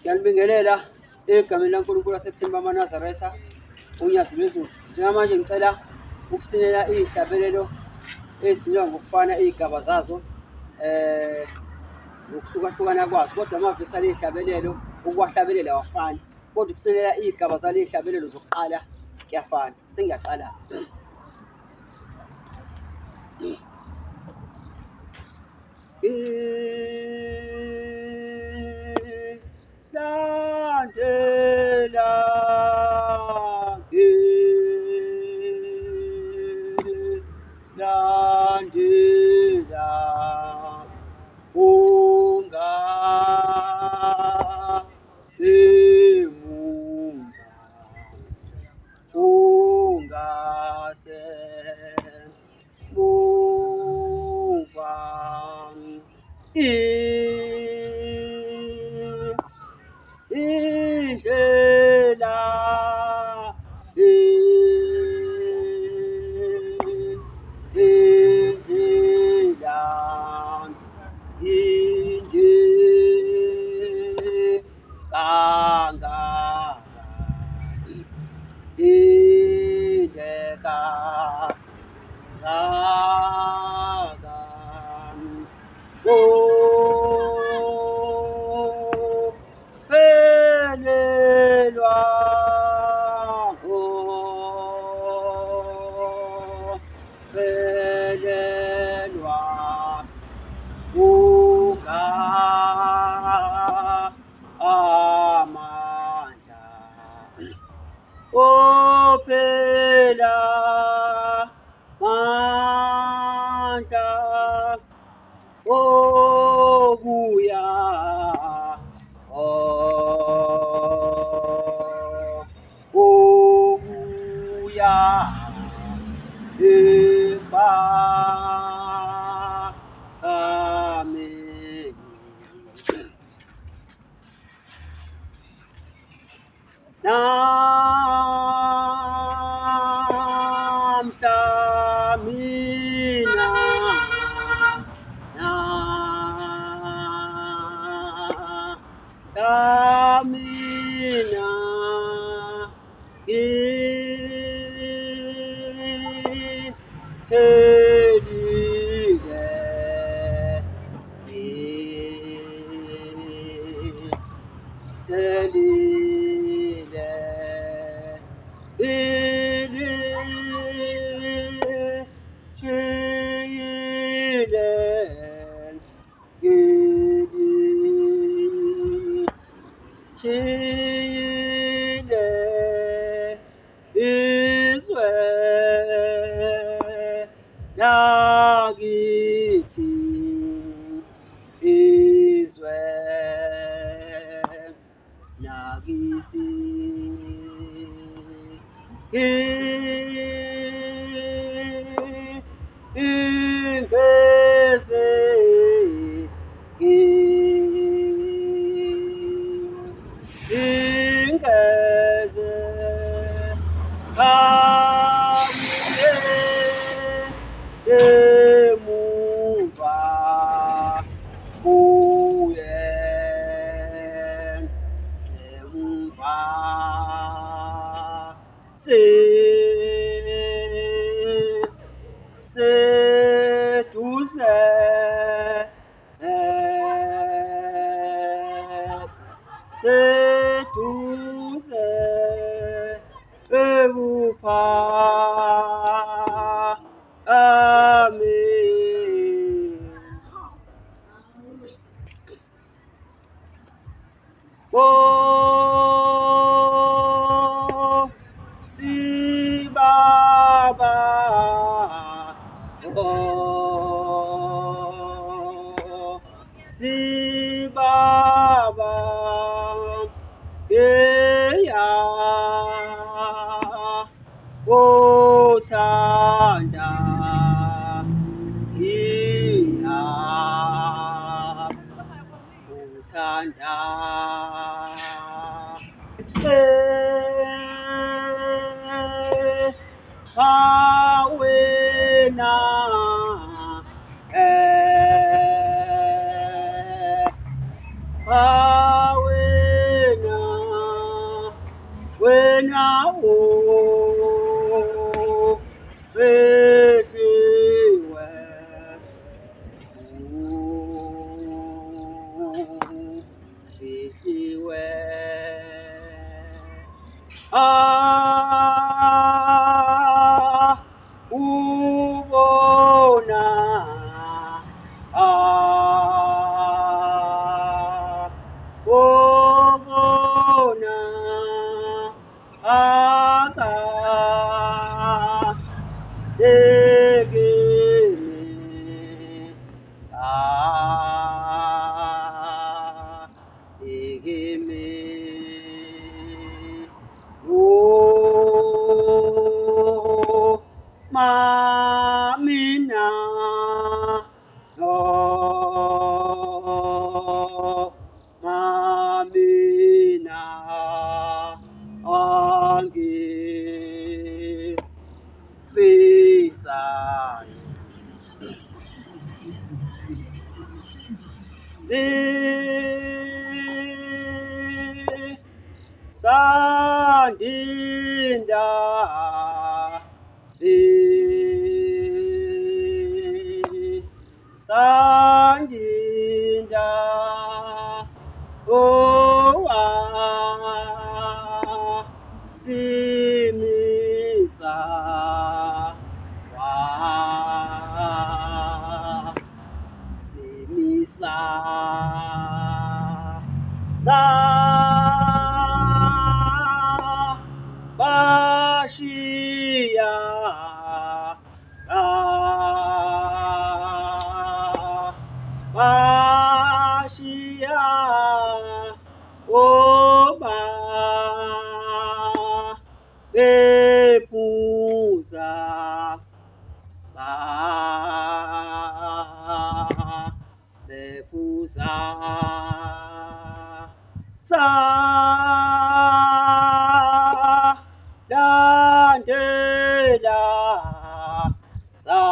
Ngiyanibingelela egameni laNkulunkulu wasePhimba amaNazaretha, unyazi lwezulu. Njengamanje ngicela ukusilela ihlabelelo ezisilwa ngokufana izigaba zazo ngokuhlukahlukana kwazo, kodwa amavesi alihlabelelo ukuwahlabelela awafani, kodwa ukusilela izigaba zalihlabelelo zokuqala kuyafana. Sengiyaqala landela landela ungasemuva ungasemuva indlela indlela inde kangaka inde kangaka pelelwa pelelwa amandla ophela mandla okuya okuya ekhameni namhla mina mina ngithelile ilishiyile ilishiyile izwe lakithi izwe lakithi ingeze ingeze kabuye emuva kuye emuva seduze seduze amen. Oh, si Baba, oh, si Baba, yeah, oh, Tanda, yeah. Uthanda awena awena wena ufihliwe ufihliwe ubona ubona ekimi ekimi mamina mamina angifisayo sandinda sandinda owa simisa wa simisa sa bashiya sa bashiya oba bepuza bepuza sa dandela sa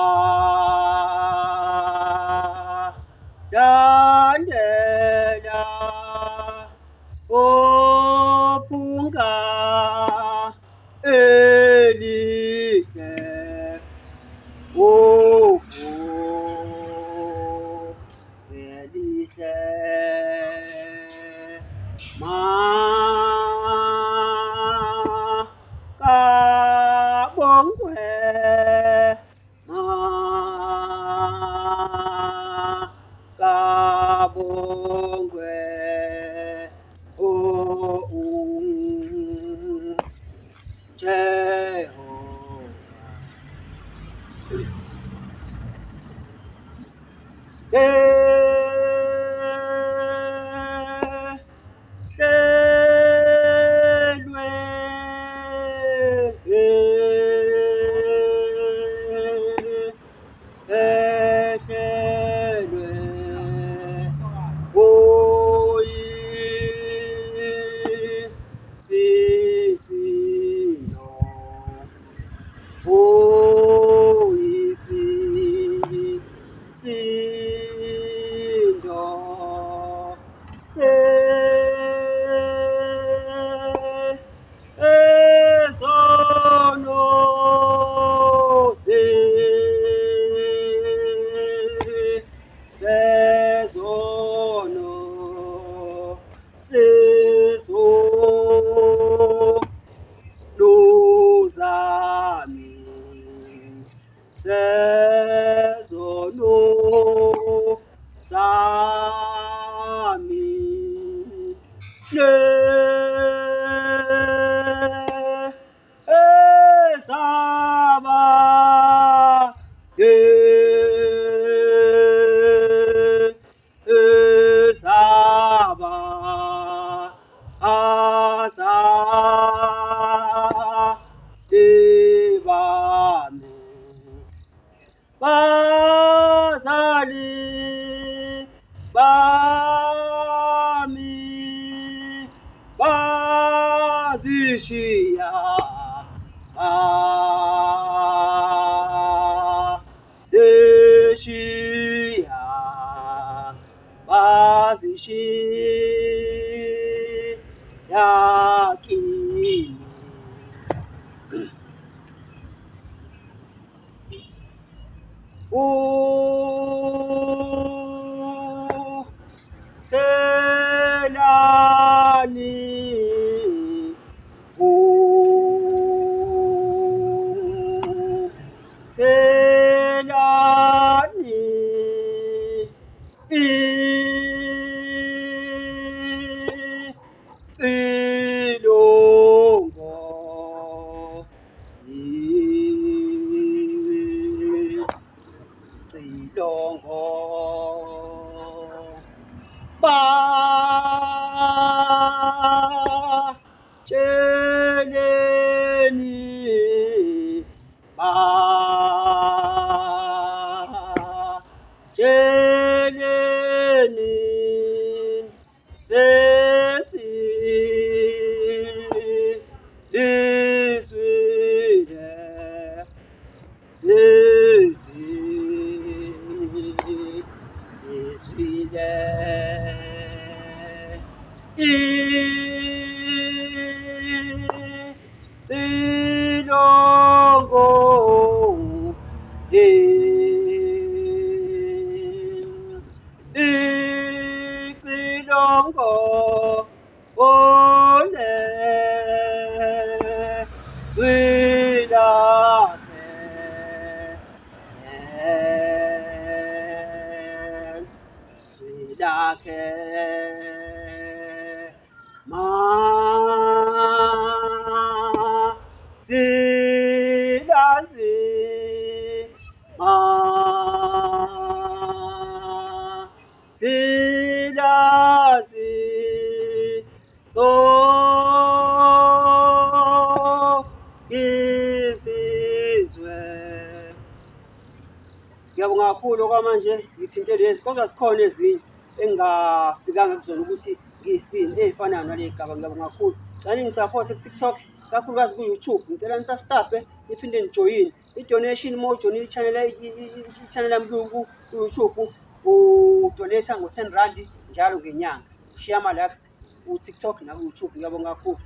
dandela ophunga elihle elihle kabongwe kabongwe bazali bami bazishiya bazishiya bazishiya kimi Icilongo, icilongo, ole, zwilakhe, zwilakhe, zilazi, zilazi, izizwe. Ngiyabonga kakhulu okwamanje ngithinte lezi, kodwa zikhona ezinye engingafikanga kuzona ukuthi ngiyisini ey'fana nale gaba. Ngiyabonga kakhulu. Cela ningisaphothe ku-TikTok, kakhulukazi ku-YouTube. Ngicela nisubscribe, niphinde nijoyine. I-donation uma ujoyinile i-channel yami ku-YouTube, udonate ngo-R10 njalo ngenyanga. Share ama-likes ku-TikTok naku-YouTube. Ngiyabonga kakhulu.